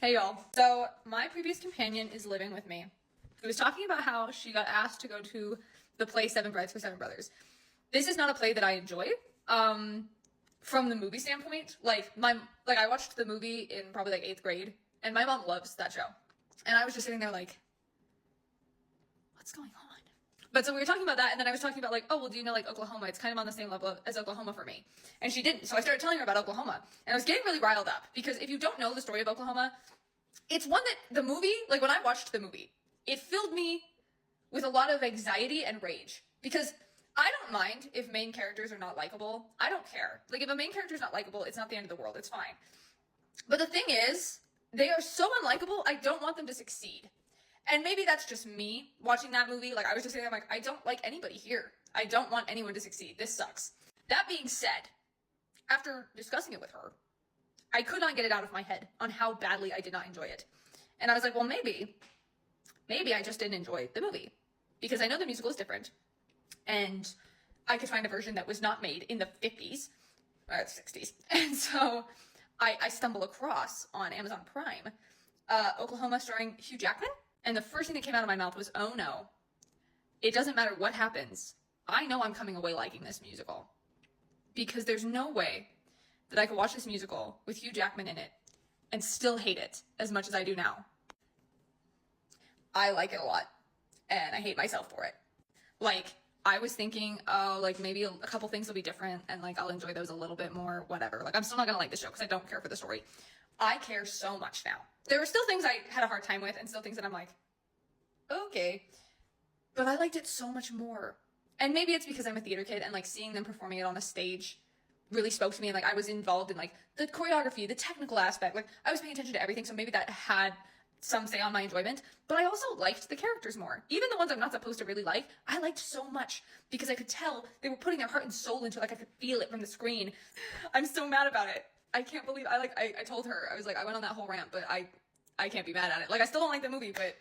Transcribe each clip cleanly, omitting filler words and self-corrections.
Hey y'all. So my previous companion is living with me. He was talking about how she got asked to go to the play Seven Brides for Seven Brothers. This is not a play that I enjoy. From the movie standpoint, I watched the movie in probably like 8th grade, and my mom loves that show. And I was just sitting there like, what's going on? But so we were talking about that, and then I was talking about like, oh, well, do you know like Oklahoma? It's kind of on the same level as Oklahoma for me. And she didn't. So I started telling her about Oklahoma. And I was getting really riled up because if you don't know the story of Oklahoma, it's one that the movie, like when I watched the movie, it filled me with a lot of anxiety and rage. Because I don't mind if main characters are not likable. I don't care. Like if a main character is not likable, it's not the end of the world. It's fine. But the thing is, they are so unlikable, I don't want them to succeed. And maybe that's just me watching that movie. Like, I was just saying, I'm like, I don't like anybody here. I don't want anyone to succeed. This sucks. That being said, after discussing it with her, I could not get it out of my head on how badly I did not enjoy it. And I was like, well, maybe I just didn't enjoy the movie. Because I know the musical is different. And I could find a version that was not made in the 50s, or 60s. And so I stumble across on Amazon Prime, Oklahoma starring Hugh Jackman. And the first thing that came out of my mouth was, oh no, it doesn't matter what happens. I know I'm coming away liking this musical. Because there's no way that I could watch this musical with Hugh Jackman in it and still hate it as much as I do now. I like it a lot. And I hate myself for it. Like, I was thinking, oh, like maybe a couple things will be different and like I'll enjoy those a little bit more, whatever. Like, I'm still not gonna like the show because I don't care for the story. I care so much now. There were still things I had a hard time with and still things that I'm like, okay. But I liked it so much more. And maybe it's because I'm a theater kid and like seeing them performing it on a stage really spoke to me. And like I was involved in like the choreography, the technical aspect. Like I was paying attention to everything. So maybe that had some say on my enjoyment. But I also liked the characters more. Even the ones I'm not supposed to really like, I liked so much because I could tell they were putting their heart and soul into it. Like I could feel it from the screen. I'm so mad about it. I can't believe I told her, I was like, I went on that whole rant, but I can't be mad at it. Like I still don't like the movie, but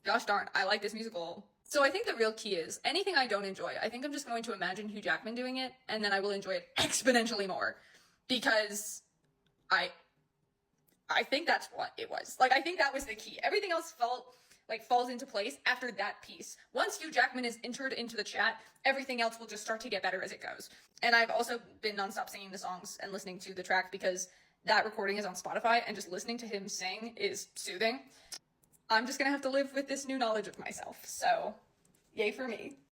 gosh darn, I like this musical. So I think the real key is anything I don't enjoy, I think I'm just going to imagine Hugh Jackman doing it, and then I will enjoy it exponentially more. Because I think that's what it was. Like, I think that was the key. Everything else falls into place after that piece. Once Hugh Jackman is entered into the chat, everything else will just start to get better as it goes. And I've also been nonstop singing the songs and listening to the track because that recording is on Spotify, and just listening to him sing is soothing. I'm just gonna have to live with this new knowledge of myself. So, yay for me.